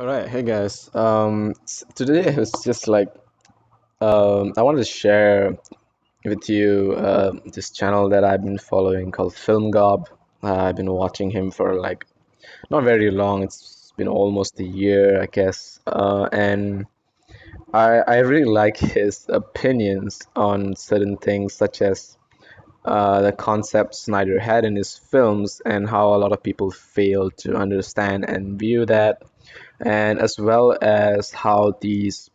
All right, hey guys. Today I was just like, I wanted to share with you this channel that I've been following called Film Gob. I've been watching him for like not very long. It's been almost a year, I guess. And I really like his opinions on certain things, such as the concept Snyder had in his films and how a lot of people fail to understand and view that, and as well as how these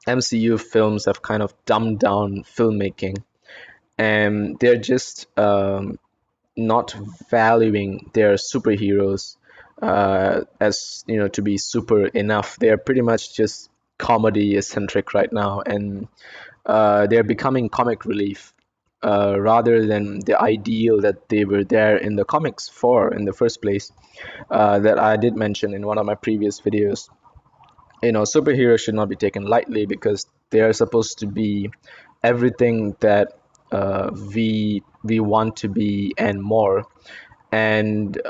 MCU films have kind of dumbed down filmmaking, and they're just not valuing their superheroes as to be super enough. They're pretty much just comedy eccentric right now, and they're becoming comic relief rather than the ideal that they were there in the comics for in the first place. That I did mention in one of my previous videos. Superheroes should not be taken lightly because they are supposed to be everything that we want to be and more. And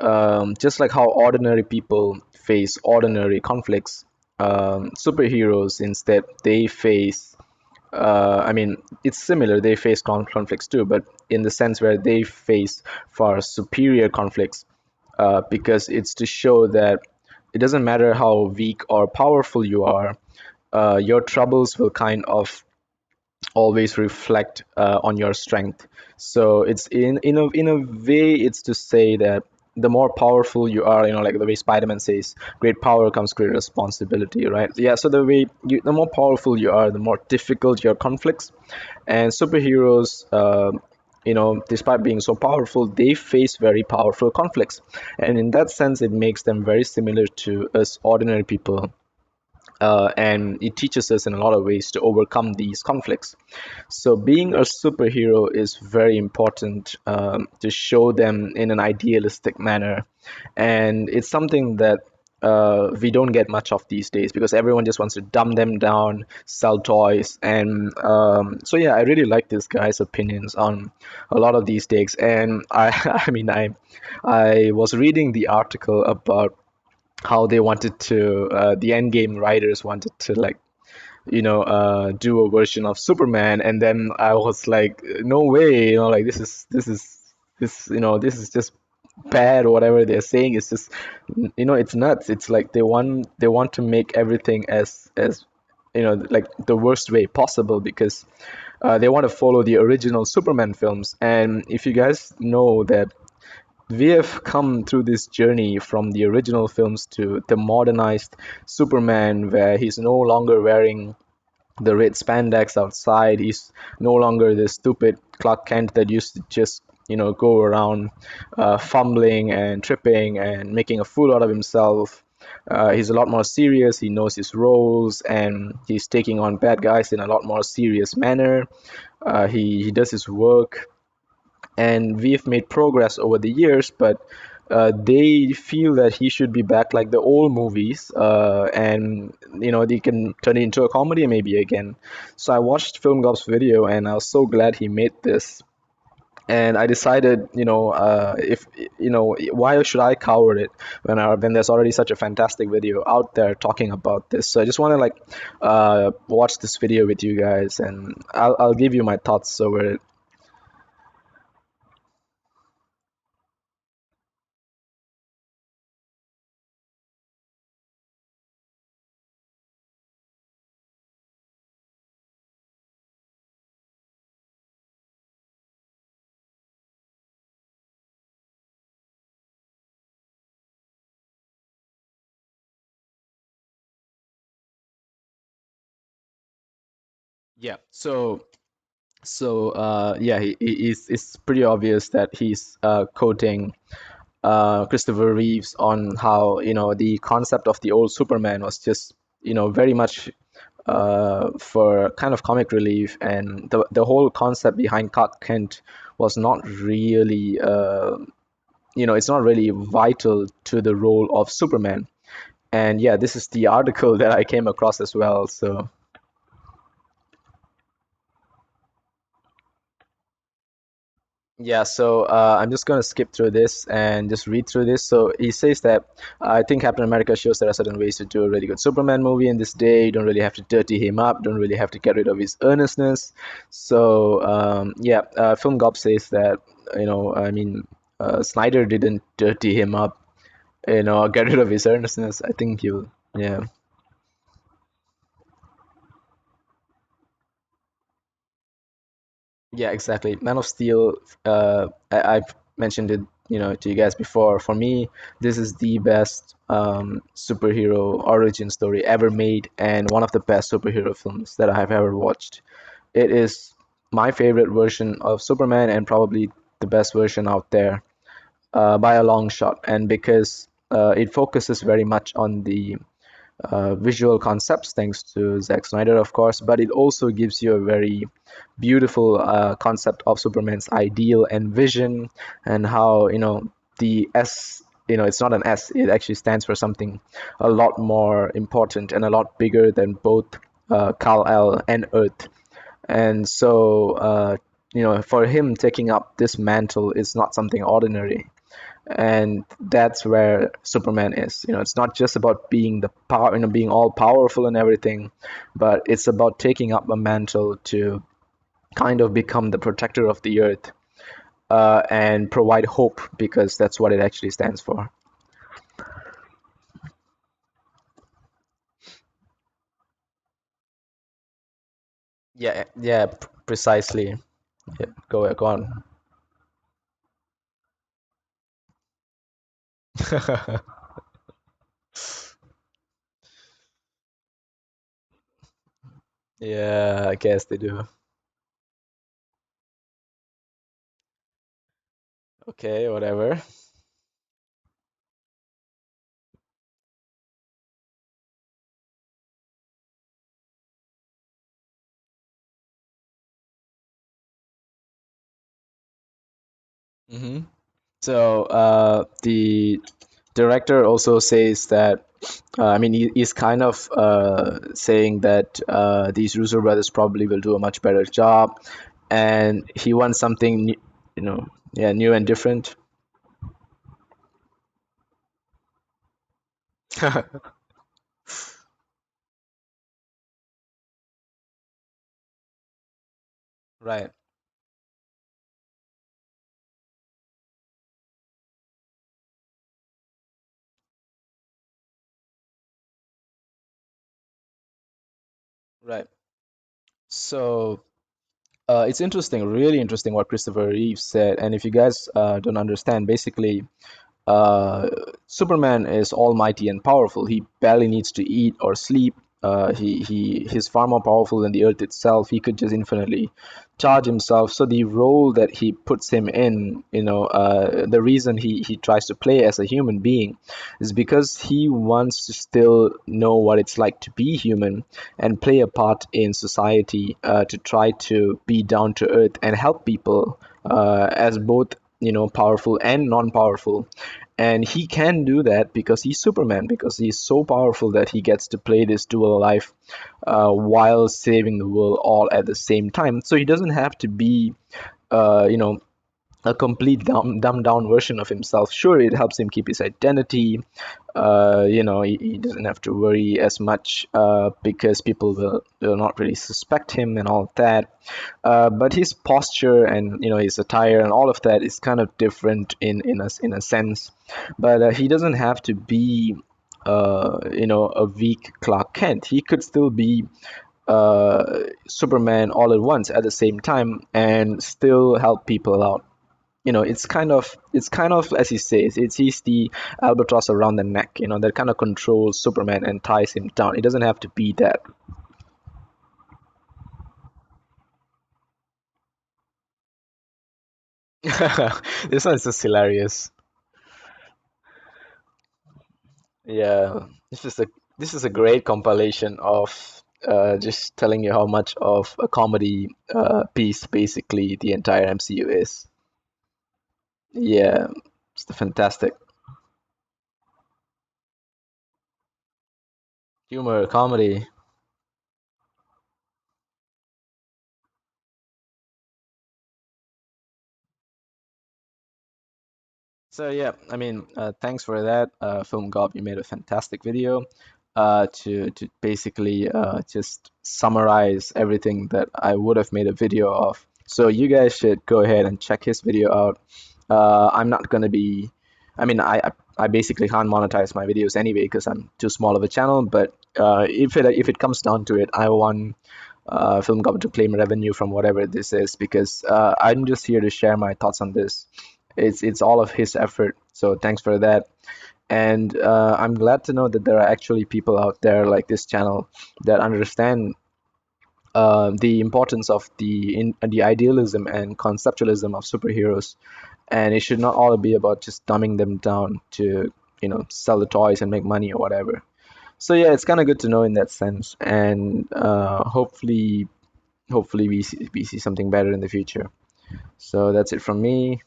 just like how ordinary people face ordinary conflicts, superheroes instead they face. I mean, it's similar. They face conflicts too, but in the sense where they face far superior conflicts, because it's to show that it doesn't matter how weak or powerful you are, your troubles will kind of always reflect on your strength. So it's in a way, it's to say that the more powerful you are, like the way Spider-Man says, great power comes great responsibility, right? Yeah. So the more powerful you are, the more difficult your conflicts, and superheroes. Despite being so powerful, they face very powerful conflicts, and in that sense, it makes them very similar to us ordinary people, and it teaches us in a lot of ways to overcome these conflicts. So, being a superhero is very important to show them in an idealistic manner, and it's something that we don't get much of these days because everyone just wants to dumb them down, sell toys, and so yeah, I really like this guy's opinions on a lot of these takes. And I mean, I was reading the article about how they wanted to the end game writers wanted to like do a version of Superman, and then I was like, no way, like this is just bad, or whatever they're saying is just, it's nuts. It's like they want to make everything as like the worst way possible, because they want to follow the original Superman films. And if you guys know that we have come through this journey from the original films to the modernized Superman, where he's no longer wearing the red spandex outside. He's no longer the stupid Clark Kent that used to just, go around fumbling and tripping and making a fool out of himself. He's a lot more serious. He knows his roles, and he's taking on bad guys in a lot more serious manner. He does his work, and we've made progress over the years, but they feel that he should be back like the old movies, and they can turn it into a comedy maybe again. So I watched Film Gob's video, and I was so glad he made this. And I decided, if why should I cover it when there's already such a fantastic video out there talking about this. So I just want to like watch this video with you guys, and I'll give you my thoughts over it. Yeah. So yeah, it's pretty obvious that he's quoting Christopher Reeves on how the concept of the old Superman was just very much for kind of comic relief, and the whole concept behind Clark Kent was not really it's not really vital to the role of Superman. And yeah, this is the article that I came across as well. So Yeah, so I'm just going to skip through this and just read through this. So he says that I think Captain America shows there are certain ways to do a really good Superman movie in this day. You don't really have to dirty him up, don't really have to get rid of his earnestness. So, yeah, Film Gob says that, I mean, Snyder didn't dirty him up, or get rid of his earnestness. I think he'll, yeah. Yeah, exactly. Man of Steel, I've mentioned it, to you guys before. For me, this is the best superhero origin story ever made, and one of the best superhero films that I have ever watched. It is my favorite version of Superman, and probably the best version out there, by a long shot. And because it focuses very much on the visual concepts, thanks to Zack Snyder, of course, but it also gives you a very beautiful concept of Superman's ideal and vision, and how, the S, it's not an S, it actually stands for something a lot more important and a lot bigger than both Kal-El and Earth. And so, for him taking up this mantle is not something ordinary, and that's where Superman is. It's not just about being the power, being all powerful and everything, but it's about taking up a mantle to kind of become the protector of the earth, and provide hope, because that's what it actually stands for. Yeah, yeah, precisely. Yeah, go on. Yeah, I guess they do. Okay, whatever. Hmm. So the director also says that, I mean, he's kind of saying that these Russo brothers probably will do a much better job, and he wants something new, yeah, new and different. Right, right. So it's interesting, really interesting what Christopher Reeve said. And if you guys don't understand, basically, uh, Superman is almighty and powerful. He barely needs to eat or sleep. He's far more powerful than the earth itself. He could just infinitely charge himself. So the role that he puts him in, the reason he tries to play as a human being is because he wants to still know what it's like to be human and play a part in society, to try to be down to earth and help people, as both, powerful and non-powerful. And he can do that because he's Superman, because he's so powerful that he gets to play this dual life, while saving the world all at the same time. So he doesn't have to be, you know, a complete dumbed down version of himself. Sure, it helps him keep his identity. He doesn't have to worry as much, because people will not really suspect him and all of that. But his posture and, his attire and all of that is kind of different in a sense. But he doesn't have to be, a weak Clark Kent. He could still be Superman all at once at the same time and still help people out. It's kind of as he says, he's the albatross around the neck, that kind of controls Superman and ties him down. It doesn't have to be that. This one is just hilarious. Yeah, this is a great compilation of just telling you how much of a comedy piece basically the entire MCU is. Yeah, it's fantastic humor, comedy. So yeah, I mean, thanks for that, Film Gob. You made a fantastic video to basically just summarize everything that I would have made a video of. So you guys should go ahead and check his video out. I'm not gonna be, I mean, I basically can't monetize my videos anyway because I'm too small of a channel. But if it comes down to it, I want Film Gob to claim revenue from whatever this is because I'm just here to share my thoughts on this. It's all of his effort. So thanks for that. And I'm glad to know that there are actually people out there like this channel that understand the importance of the idealism and conceptualism of superheroes. And it should not all be about just dumbing them down to sell the toys and make money or whatever. So yeah, it's kind of good to know in that sense. And hopefully we see something better in the future. So that's it from me.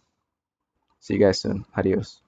See you guys soon. Adios.